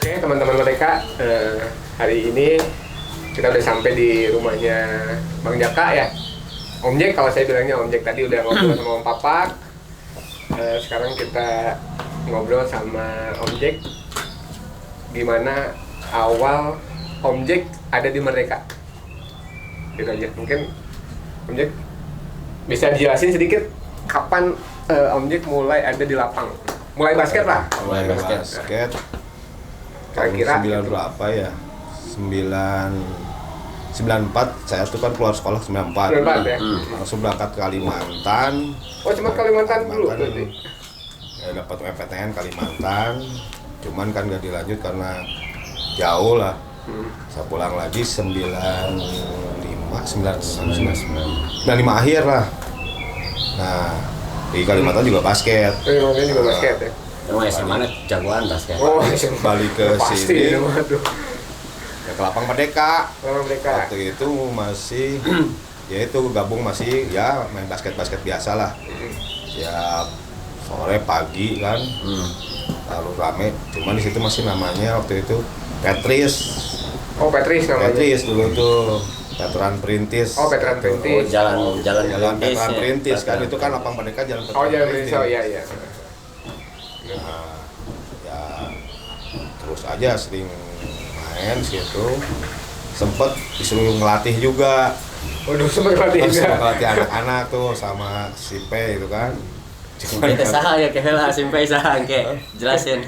Oke teman-teman mereka, hari ini kita udah sampai di rumahnya Bang Jaka ya. Om Jack, kalau saya bilangnya Om Jack, tadi udah ngobrol sama Om Papak. Sekarang kita ngobrol sama Om Jack gimana awal Om Jack ada di Merdeka. Gitu aja. Mungkin Om Jack bisa dijelasin sedikit kapan Om Jack mulai ada di lapang? Mulai basket lah. Mulai basket. Kira-kira 9 berapa ya? 94 saya tuh kan keluar sekolah 94. 94 ya. Langsung berangkat ke Kalimantan. Oh, cuma Kalimantan dulu berarti. Ya dapat PPTN Kalimantan. Cuman kan gak dilanjut karena jauh lah. Saya pulang lagi 95 akhir lah. Nah, di Kalimantan juga basket. Kalimantan juga basket ya. Emang SMA jagoan basket. Oh, balik ke pasti sini. waduh. Ya ke Lapang Merdeka. Lapang Merdeka. Waktu itu masih ya itu gabung masih ya main basket biasa lah. Ya sore pagi kan. Lalu rame. Cuman di situ masih namanya waktu itu Petris. Oh, Petris namanya. Petris dulu tuh. Veteran Perintis. Oh, Veteran Perintis. Jalan Veteran ya. Perintis kan itu kan Lapang Merdeka jalan Oh, Veteran Jalan Perintis. Oh, iya. Nah, ya terus aja sering main situ. Sempet disuruh ngelatih juga. Waduh, sempat ngelatih juga. Ngelatih anak-anak tuh sama si P itu kan. Kita saha ya kehela simpai saha ke jelasin.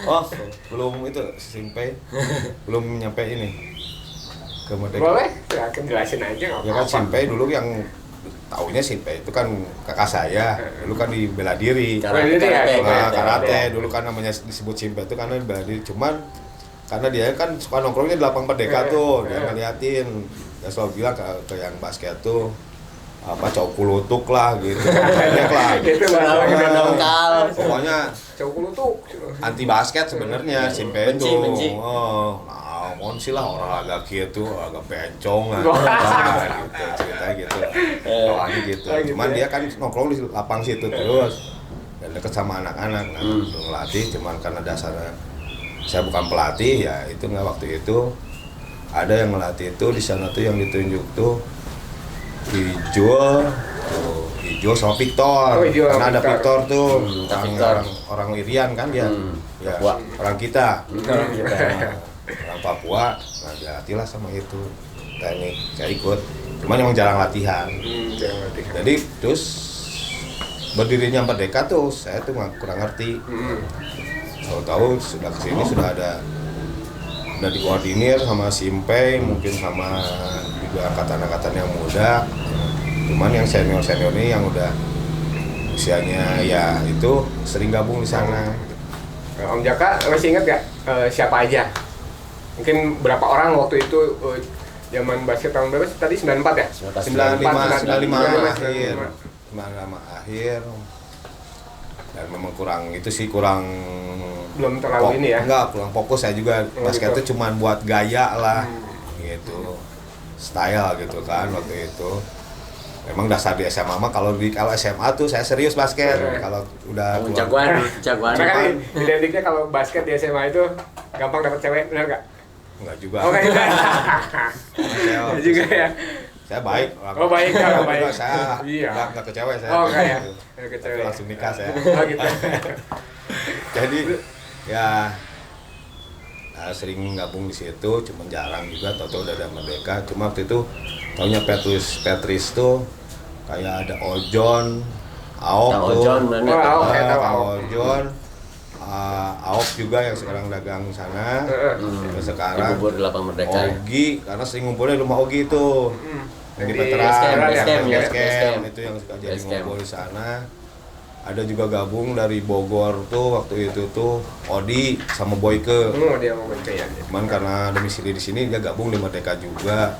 Oh, belum itu Simpe belum nyampe ini ke Merdeka. Boleh, silakan jelasin aja nggak Ya kan apa-apa. Simpe dulu yang taunya Simpe itu kan kakak saya. Dulu kan di bela diri. Karate dulu kan namanya disebut Simpe itu karena di bela diri. Cuman karena dia kan suka nongkrongnya di Lapang Merdeka tuh, dia ngeliatin. Dia selalu bilang ke yang basket tuh apa cowok kulutuk lah gitu. Banyak lah. Itu bahasa Udah dongkal. Pokoknya cowok kulutuk. anti basket sebenarnya Simpe itu. Benci. Oh, nah, mohon sih lah orang agak gitu, agak bencong lah. Oh. Gitu, ceritanya gitu. Awalnya gitu. Oh, gitu Cuman ya. dia kan nongkrong di lapang situ terus. Dan deket sama anak-anak. Nah, ngelatih cuman karena dasarnya saya bukan pelatih ya, itu nggak waktu itu ada yang ngelatih itu di sana tuh yang ditunjuk tuh Ijo sama Victor. Oh, Ijo sama karena ada Victor. Victor tuh Victor. orang Irian kan dia. Ya, Papua. orang kita. Orang kita. Orang Papua. Nah, dilatihlah sama itu. Teknik saya ikut. Cuman emang jarang latihan. Jangan ngerti. Jadi terus berdirinya Merdeka tuh saya tuh kurang ngerti. Tahu-tahu sudah kesini sudah ada udah dikoordinir sama Simpe, mungkin sama juga angkatan-angkatan yang muda. Cuman yang senior ini yang udah usianya ya itu sering gabung di sana. Om Jaka masih ingat gak siapa aja? Mungkin berapa orang waktu itu zaman basket tahun berapa? Tadi 94 ya? 95 akhir. Dan memang kurang Belum terlalu ini ya? Enggak, kurang fokus saya juga. Basket gitu. itu cuma buat gaya lah. Gitu. Style gitu kan waktu itu. Memang dasar di SMA mah kalau SMA tuh saya serius basket. Kalau udah Jagoan. Karena kan identiknya kalau basket di SMA itu gampang dapat cewek, benar gak? enggak juga. Oh, kayak Saya juga ya? Saya baik. Oh, baik, kalau baik. Saya Iya. enggak ke cewek saya. Oh, enggak ya? Ke Tapi cewek. langsung nikah saya. Oh, gitu. Jadi ya sering gabung di situ, cuma jarang juga. Tahu-tahu udah ada Merdeka. Cuma waktu itu taunya Petris tuh kayak ada Ojon, Aok Tahu tuh. Ojon, mana tahu. Tahu. Ojon, Aok juga yang sekarang dagang sana. Terus sekarang Bubur di Lapang Merdeka. Ogi, karena sering ngumpulnya di rumah Ogi tuh. Yang di Di veteran, base camp, yang ya, base camp. itu yang suka jadi Base camp. ngumpul di sana. Ada juga gabung dari Bogor tuh waktu itu tuh Odi sama Boyke. Dia mau baca ya. Cuman karena domisili di sini dia gabung di Merdeka juga.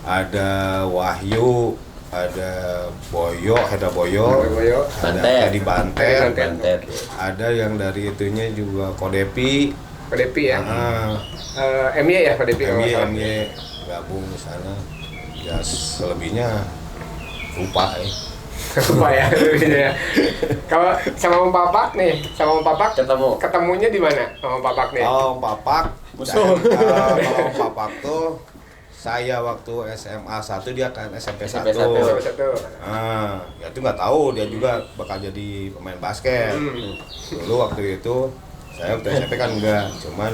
Ada Wahyu, ada Heda Boyo, ada Banter. Teddy Banter, Banter. ada yang dari itunya juga Kodepi, PDP ya? MY ya PDP kalau nggak salah. MY gabung di sana. Ya selebihnya lupa Lupa ya. Ya. Kalau sama Om Papak nih, sama Om Papak ketemunya di mana? Sama Om Papak nih. Om Papak, Musuh. kalau Om Papak tuh saya waktu SMA 1 dia kan SMP 1. SMP 1. Nah, ya itu nggak tahu dia juga bakal jadi pemain basket. Dulu waktu itu saya waktu SMP kan enggak, cuman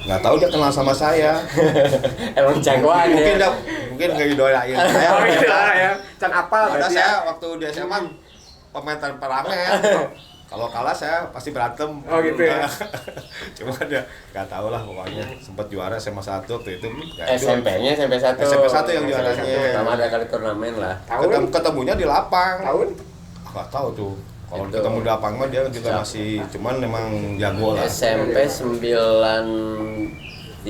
nggak tahu dia kenal sama saya. Emang jagoan Mungkin ya. mungkin nggak idolain saya. Oh iya ya. Can apa Karena berarti saya ya? waktu di SMA pemain tanpa ramen. Kalau kalah saya pasti berantem. Oh gitu ya. Cuma dia nggak tahu lah pokoknya sempat juara SMA 1 waktu itu. Ya, itu SMP-nya SMP 1. SMP 1 yang juaranya. Pertama ada kali turnamen lah. Tahun? Ketemunya di lapang. Tahun? Nggak tahu tuh. Kalau Itu. ketemu di lapang mah dia juga masih cuman memang jago lah. SMP 93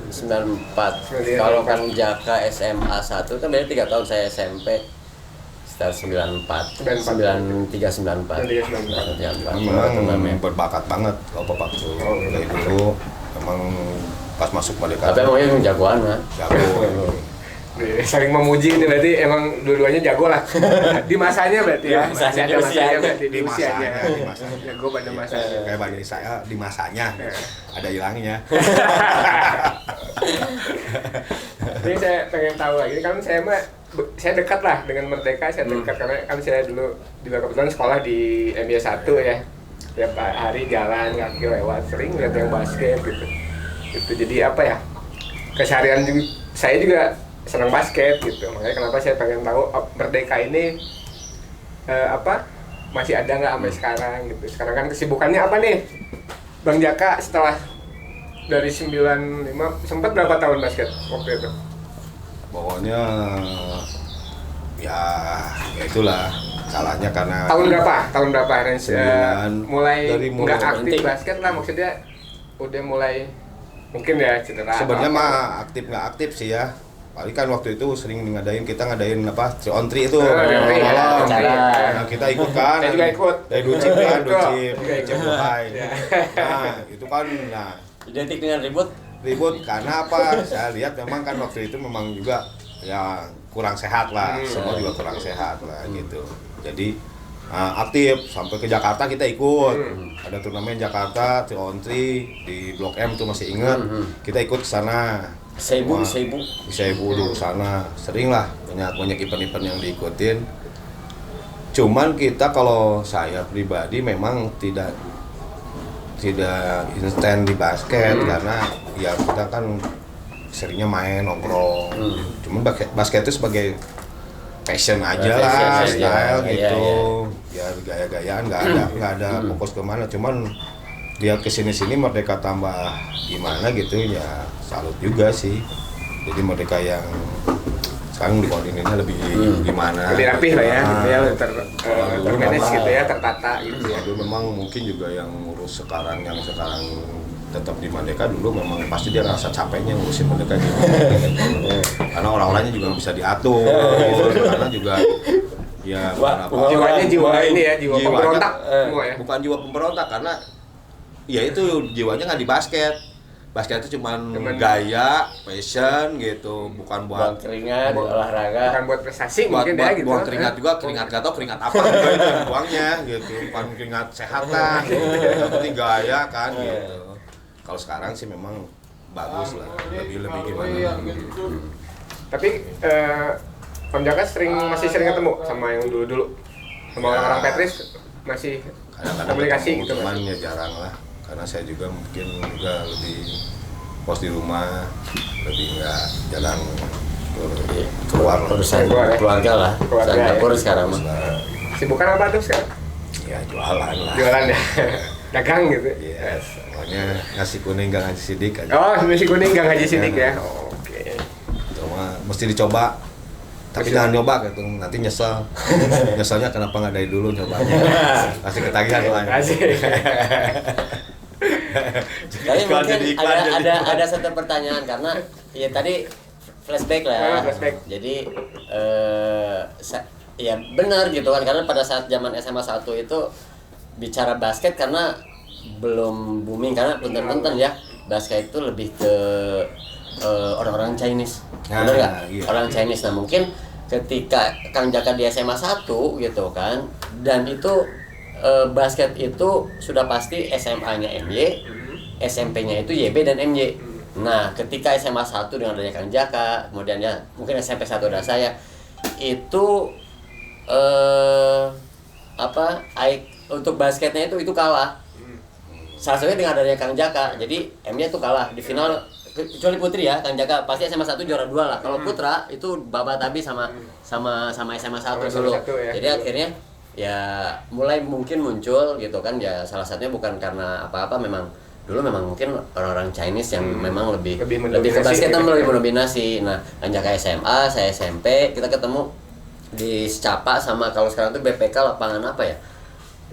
94. Kalau kan Jaka SMA 1 kan beda 3 tahun, saya SMP sekitar 94 93 94. Memang berbakat banget kalau Papak tuh. Dari dulu memang pas masuk Merdeka. Tapi emangnya yang jagoan lah. jago. Saling memuji ini berarti emang dua-duanya jago lah. Di masanya berarti ya. Di masanya, Ada masanya berarti Di masanya, di masanya. Jago pada masanya. Kayak bagi saya di masanya ada hilangnya. Ini saya pengen tahu lagi, kan saya dekat lah dengan Merdeka, saya dekat karena kan saya dulu juga kebetulan sekolah di MY 1 ya. Tiap hari jalan kaki lewat, sering lihat yang basket gitu. Itu jadi apa ya? Keseharian juga, saya juga senang basket gitu. Makanya kenapa saya pengen tahu Merdeka ini masih ada nggak sampai sekarang gitu. Sekarang kan kesibukannya apa nih? Bang Jaka setelah dari 95 sempat berapa tahun basket waktu itu? Pokoknya ya itulah salahnya karena Tahun berapa? Tahun berapa Rens? Mulai dari nggak aktif berhenti. basket lah, maksudnya udah mulai mungkin ya cedera. sebenarnya atau apa. mah aktif nggak aktif sih ya. Paling kan waktu itu sering kita ngadain apa 3 on 3 itu Tri, ya. malam. Acara. Nah, kita ikut kan. Saya juga ikut. Dari Ducip kan, Betul. Ducip Juga ikut. Dubai. Ya. Nah, itu kan Identik dengan ribut. ribut karena apa? Saya lihat memang kan waktu itu memang juga ya kurang sehat lah. Semua juga kurang sehat lah gitu. Jadi aktif sampai ke Jakarta kita ikut. Ada turnamen Jakarta 3 on 3 di Blok M tuh masih ingat. Kita ikut ke sana. Seibu. Bisa ibu di sana. Sering lah banyak event-event yang diikutin. Cuman kita kalau saya pribadi memang tidak instan di basket karena ya kita kan seringnya main nongkrong. Cuman basket itu sebagai passion aja lah, Passion aja, style iya, gitu. Ya gaya-gayaan nggak ada fokus kemana. Cuman lihat kesini-sini Merdeka tambah gimana gitu ya salut juga sih. Jadi Merdeka yang sekarang dikoordinirnya lebih gimana? Lebih rapih lah ya, gitu ya, dulu termanage memang- gitu ya, tertata gitu ya. Dulu memang mungkin juga yang ngurus yang sekarang tetap di Merdeka dulu memang pasti dia rasa capeknya ngurusin Merdeka gitu. Karena orang-orangnya juga nggak bisa diatur gitu. Karena juga ya beberapa Jiwanya jiwa ini ya, jiwa Jiwanya, pemberontak semua ya. bukan jiwa pemberontak karena ya itu jiwanya nggak di basket. Basket itu cuman gaya, passion gitu, bukan Buang buat keringat, olahraga. Bukan buat prestasi buat mungkin ya gitu. buang keringat juga, keringat gak tau keringat apa juga itu yang buangnya gitu, bukan keringat sehat lah gitu. Yang penting gaya kan gitu. Kalau sekarang sih memang bagus lah, lebih gimana Tapi Om Jaka masih sering ketemu sama yang dulu-dulu, sama orang-orang Petris masih kadang-kadang komunikasi ketemu, gitu cuman Mas? ya jarang lah karena saya juga mungkin juga lebih pos di rumah, lebih nggak jalan keluar Urusan Keluar ya. keluarga lah. Keluarga Urusan ya. dapur sekarang mah. Sibukan apa tuh sekarang? ya jualan lah. Jualan ya, dagang gitu. Iya, pokoknya nasi kuning nggak ngasih sidik aja. Oh, nasi kuning nggak ngaji sidik ya? Oke. Cuma mesti dicoba. Tapi jangan nyoba gitu, nanti nyesel. Nyeselnya kenapa nggak dari dulu nyobanya. Pasti ketagihan lah. Kasih. Tapi Iklan mungkin jadi iklan jadi iklan. ada satu pertanyaan karena ya tadi flashback lah. Ah, flashback. Jadi ya benar gitu kan karena pada saat zaman SMA 1 itu bicara basket karena belum booming karena punten-punten ya basket itu lebih ke orang-orang Chinese. Nah, Benar nggak? iya. Orang Chinese. Nah mungkin ketika Kang Jaka di SMA 1 gitu kan, dan itu basket itu sudah pasti SMA-nya MY, SMP-nya itu YB dan MY. Nah, ketika SMA 1 dengan adanya Kang Jaka, kemudian ya mungkin SMP 1 ada saya, itu untuk basketnya itu kalah. Salah satunya dengan adanya Kang Jaka. Jadi MY itu kalah di final, kecuali putri ya, Kang Jaka pasti SMA 1 juara 2 lah. Kalau putra itu babat habis sama SMA 1 dulu. Ya. Jadi akhirnya ya mulai mungkin muncul gitu kan, ya salah satunya bukan karena apa-apa, memang dulu memang mungkin orang-orang Chinese yang memang lebih ke basket, gitu. lebih mendominasi. Nah, Kang Jaka SMA, saya SMP, kita ketemu di Secapa sama kalau sekarang tuh BPK lapangan apa ya?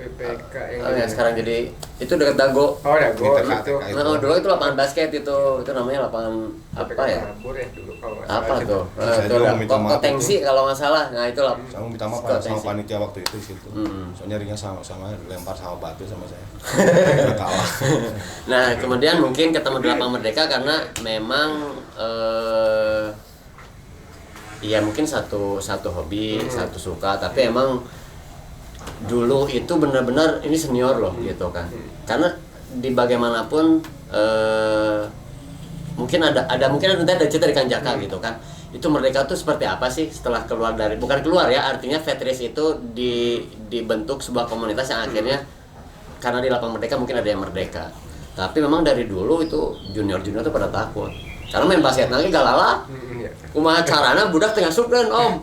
BPK yang sekarang jadi itu dekat Dago. Oh, Dago itu. Nah, dulu itu lapangan basket itu namanya lapangan apa ya? Dulu, kalau Apa tuh? Saya Itu juga ada minta maaf Potensi kalau nggak salah. Nah, itu lah. Saya minta maaf sama panitia waktu itu di situ. Soalnya ringnya sama dilempar sama batu sama saya. Udah kalah. Nah, kemudian mungkin ketemu di lapangan Merdeka karena memang ya mungkin satu hobi, satu suka, tapi emang dulu itu benar-benar ini senior loh gitu kan. Karena di bagaimanapun mungkin ada cerita dari Kang Jaka gitu kan. Itu Merdeka tuh seperti apa sih setelah keluar dari, bukan keluar ya, artinya Vetris itu dibentuk sebuah komunitas yang akhirnya karena di lapangan Merdeka mungkin ada yang merdeka. Tapi memang dari dulu itu junior-junior tuh pada takut. Karena main basket lagi galala. Kumaha carana budak tengah supleun om.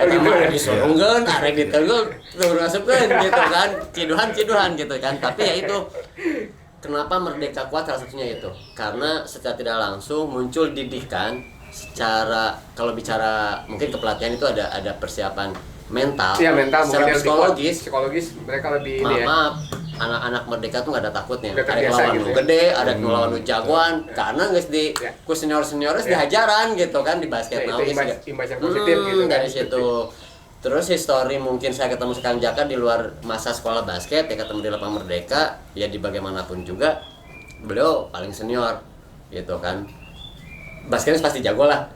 Gitu ya, disurungkeun, arek diteungkeun, turun ngasupkeun gitu kan. Ciduhan gitu kan. Tapi ya itu kenapa Merdeka kuat, salah satunya itu. Karena secara tidak langsung muncul didikan secara, kalau bicara mungkin kepelatihan itu ada persiapan mental. Iya, mental, secara mungkin psikologis mereka lebih ini ya. maaf, anak-anak Merdeka tuh nggak ada takutnya. Udah Ada terbiasa ngelawan gitu nu ya. gede, ada ngelawan nu jagoan, karena geus di Ya. ku senior-seniornya Ya. dihajaran gitu kan di basket. Ya, Nah, itu geus imbas yang positif gitu kan. dari situ. Terus history mungkin saya ketemu Kang Jaka di luar masa sekolah basket, ya ketemu di lapangan Merdeka, ya di bagaimanapun juga beliau paling senior gitu kan. Basketnya pasti jago lah.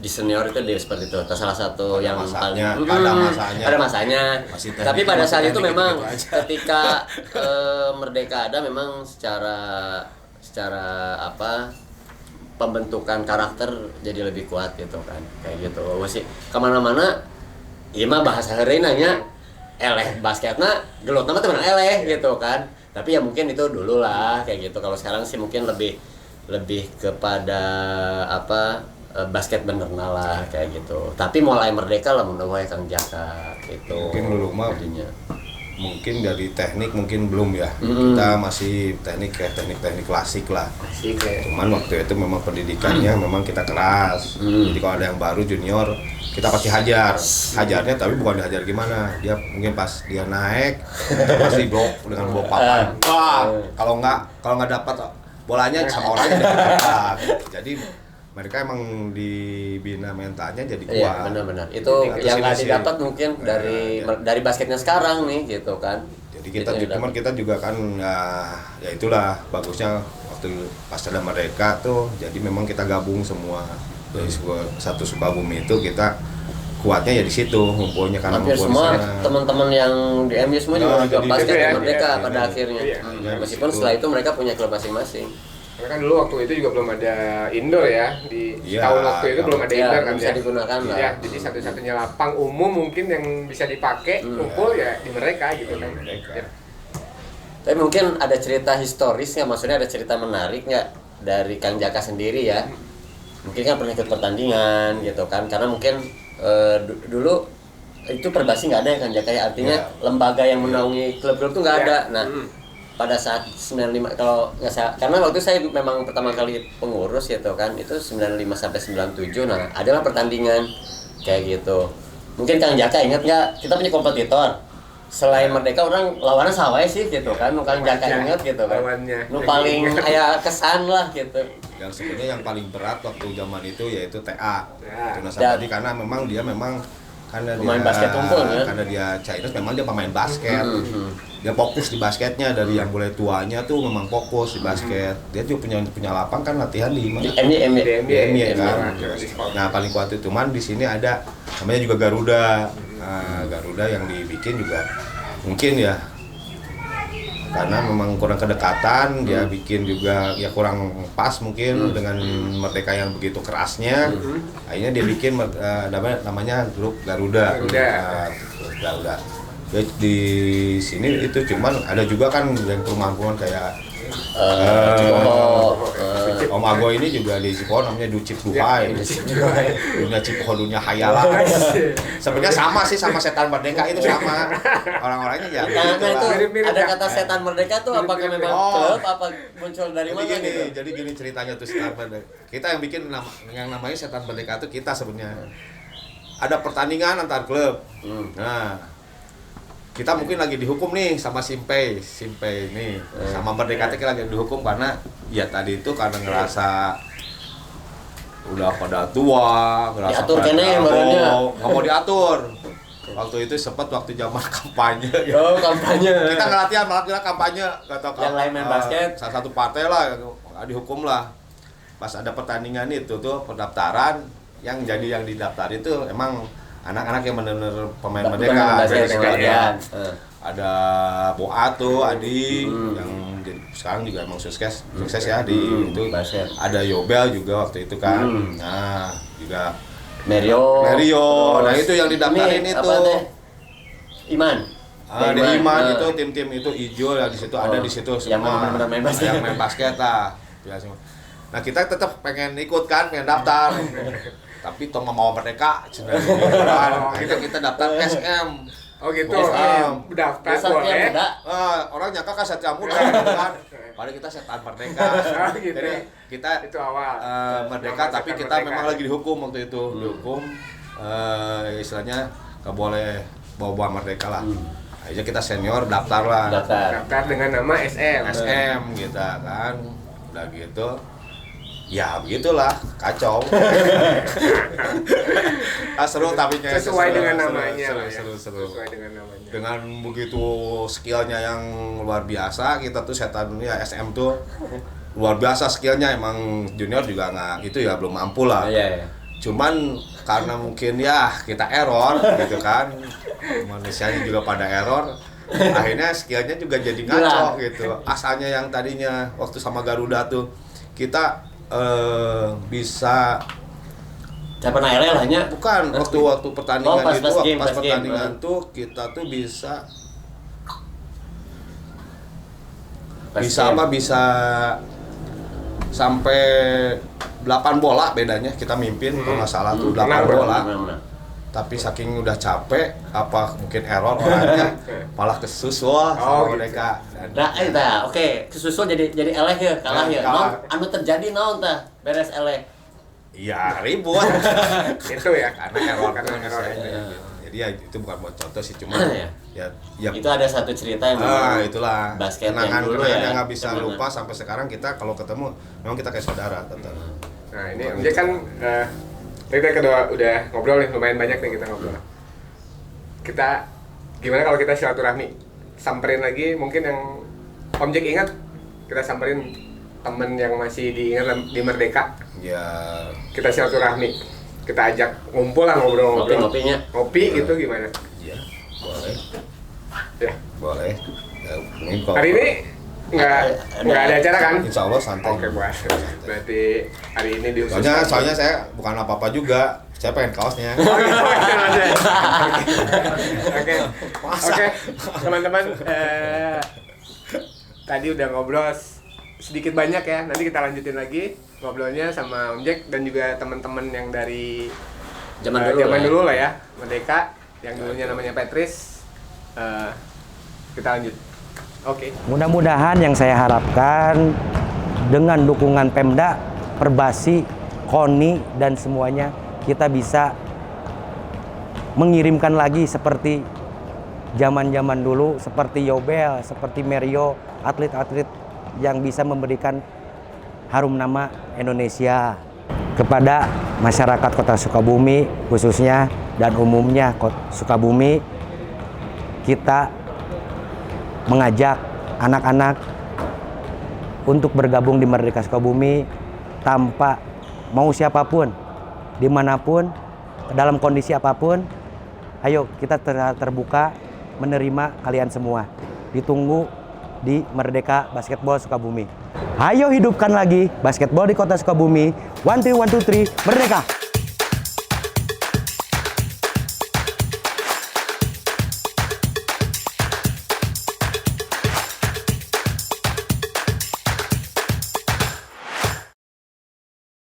Di senior itu dia seperti itu. Salah satu yang masanya, paling ada masanya. ada masanya. Masih Tapi pada saat itu teknik memang gitu-gitu aja. ketika Merdeka ada, memang secara apa, pembentukan karakter jadi lebih kuat gitu kan, kayak gitu. Masih kemana-mana ieu mah bahasa heureunanya eleh basketna gelut nama teman eleh gitu kan. Tapi ya mungkin itu dulu lah kayak gitu. Kalau sekarang sih mungkin lebih kepada apa, basket bener lah kayak gitu. Tapi mulai Merdeka lah mulai Kang Jaka gitu. Mungkin dulu mah jadinya. Mungkin dari teknik mungkin belum ya. Kita masih teknik klasik lah. Asik ya. Cuman waktu itu memang pendidikannya memang kita keras. Jadi kalau ada yang baru junior, kita pasti hajarnya, tapi bukan dihajar gimana, dia mungkin pas dia naik kita pasti blok dengan blok papan. Kalau nggak dapat bolanya sama orangnya dapat. Jadi mereka emang dibina mentalnya jadi kuat. Iya, benar-benar. Itu yang nggak didapat mungkin dari basketnya sekarang nih gitu kan. Jadi kita juga kan ya itulah bagusnya waktu pas ada Merdeka tuh, jadi memang kita gabung semua dari satu Sukabumi itu, kita kuatnya ya di situ, ngumpulnya karena Hampir ngumpul di semua sana. teman-teman yang di MU semua juga jadi basket gitu ya. Merdeka Iya, pada iya, akhirnya. iya. Meskipun Gitu. setelah itu mereka punya klub masing-masing. Karena kan dulu waktu itu juga belum ada indoor ya, di Iya, tahun waktu itu belum ada iya, indoor kan bisa ya. digunakan lah. Ya, jadi satu-satunya lapang umum mungkin yang bisa dipakai kumpul ya di mereka gitu kan. Merdeka. Ya. Tapi mungkin ada cerita historis nggak, maksudnya ada cerita menarik nggak dari Kang Jaka sendiri ya? Mungkin kan pernah ikut pertandingan gitu kan, karena mungkin dulu itu Perbasi nggak ada ya Kang Jaka ya, artinya lembaga yang menaungi klub-klub tuh nggak ada. Nah, pada saat 95 kalau nggak salah, karena waktu saya memang pertama kali pengurus gitu kan, itu 95 sampai 97. Nah, adalah pertandingan kayak gitu. Mungkin Kang Jaka ingat nggak, kita punya kompetitor selain Merdeka, orang lawannya sawai sih gitu kan, Kang Jaka ingat gitu kan, Lawannya. nu paling kayak kesan lah gitu. Yang sebenarnya yang paling berat waktu zaman itu yaitu TA. Ya. Tunas Abadi, karena memang dia Pemain basket unggul, ya? Karena dia Chinese, memang dia pemain basket. Dia fokus di basketnya, dari yang mulai tuanya tuh memang fokus di basket. Dia juga punya lapang kan, latihan di mana? Di NBA Kan. Nah paling kuat itu, cuman di sini ada namanya juga Garuda. Nah, Garuda yang dibikin juga mungkin ya karena memang kurang kedekatan, dia bikin juga ya kurang pas mungkin dengan Merdeka yang begitu kerasnya. Akhirnya dia bikin namanya grup Garuda. Garuda. Ya, di sini itu cuman ada juga kan yang perumahan-perumahan kayak Om Ago ini juga di Cipoho namanya Ducip Duhai. Dunia Cipoho, dunia hayalan. Sebenarnya sama sih sama Setan Merdeka itu sama. Orang-orangnya ya. Nah, itu Mirip-mirip ada ya. kata Setan Merdeka tuh apakah memang klub apa muncul dari mana gitu? Jadi gini ceritanya tuh Setan Merdeka. Kita yang bikin yang namanya Setan Merdeka itu kita sebenarnya. Ada pertandingan antar klub. Nah, kita mungkin lagi dihukum nih sama Simpei nih, sama Merdeka kita lagi dihukum karena ya tadi itu karena ngerasa udah pada tua, ngerasa Diatur pada kene badannya. nggak mau diatur. Waktu itu sempat waktu zaman kampanye. Oh, kampanye. Kita ngelatihan malah kita kampanye, kata Yang lain main basket. salah satu partai lah dihukum lah. Pas ada pertandingan itu tuh pendaftaran yang didaftar itu emang anak-anak yang benar-benar pemain Merdeka. Ada Boa tuh, Adi yang sekarang juga emang sukses ya di itu. Basket. Ada Yobel juga waktu itu kan. Nah, juga Mario. Nah, itu yang didaftarin ini, itu. apa teh? Iman. Ada Iman itu tim-tim itu hijau ya di situ ada di situ Yang semua. benar-benar main basket. Yang main basket lah. Ya, semua. Nah, kita tetap pengen ikut kan, pengen daftar. Tapi toh mau Merdeka cenah kan. Kita daftar SM. Oh gitu. Daftar Satria boleh. Muda. Orang nyangka kan Satria Muda kan. Padahal kita Setan Merdeka. Gitu. Jadi kita Itu awal. Merdeka Nama tapi Setan kita Merdeka. memang lagi dihukum waktu itu. Dihukum istilahnya nggak boleh bawa Merdeka lah. Akhirnya kita senior daftar lah. Daftar. dengan nama SM. SM gitu kan. Udah gitu. Ya begitulah, kacau. Seru tapi kayaknya Sesuai seru, dengan seru, namanya lah ya. seru. Sesuai dengan namanya. Dengan begitu skillnya yang luar biasa, kita tuh Setan dunia SM tuh luar biasa skillnya, emang junior juga nggak itu ya belum mampu lah. Iya. Cuman karena mungkin ya kita error gitu kan, manusianya juga pada error, akhirnya skillnya juga jadi ngaco gitu. Asalnya yang tadinya waktu sama Garuda tuh kita bisa Siapa naik lah nya? bukan waktu pertandingan Oh, pas game. pertandingan tuh kita tuh bisa bisa sampai 8 bola bedanya, kita mimpin kalau nggak salah tuh 8 bola. Tapi saking udah capek, apa mungkin error orangnya malah kesusul sama mereka. Nah, eta oke, kesusul jadi eleh ya, kalah ya. Naon anu terjadi naon tah beres eleh? Iya, ribut. Itu ya. Karena error Karena error. Jadi ya itu bukan buat contoh sih, cuma ya Itu ada satu cerita yang itulah basket kenangan yang dulu ya. yang nggak bisa lupa sampai sekarang. Kita kalau ketemu memang kita kayak saudara tetap. Nah ini Om Jack kan kita kedua udah ngobrol nih, lumayan banyak nih kita ngobrol. Kita gimana kalau kita silaturahmi, samperin lagi mungkin yang Om Jack ingat, kita samperin temen yang masih diingat di Merdeka. Ya Kita silaturahmi, kita ajak ngumpul lah, ngobrol-ngobrol. Ngopi gitu gimana? ya boleh Ya. boleh. Ya, mungkin kalau Hari ini nggak ada acara kan? Insya Allah santai. Oke, buat. Berarti hari ini diusus. Soalnya saya bukan apa-apa juga. Saya pengen kaosnya. Oke, teman-teman. Tadi udah ngobrol sedikit banyak ya. Nanti kita lanjutin lagi ngobrolnya sama Om Jack dan juga teman-teman yang dari zaman dulu lah ya, Merdeka, yang dulunya namanya Petris. Kita lanjut. Oke. Mudah-mudahan yang saya harapkan dengan dukungan Pemda, Perbasi, KONI dan semuanya kita bisa mengirimkan lagi seperti zaman-zaman dulu, seperti Yobel, seperti Mario, atlet-atlet yang bisa memberikan harum nama Indonesia kepada masyarakat Kota Sukabumi khususnya dan umumnya Sukabumi, kita mengajak anak-anak untuk bergabung di Merdeka Sukabumi tanpa mau siapapun, dimanapun, dalam kondisi apapun. Ayo kita terbuka menerima kalian semua. Ditunggu di Merdeka Basketball Sukabumi. Ayo hidupkan lagi basketball di Kota Sukabumi. 1, 2, 1, 2, 3, Merdeka!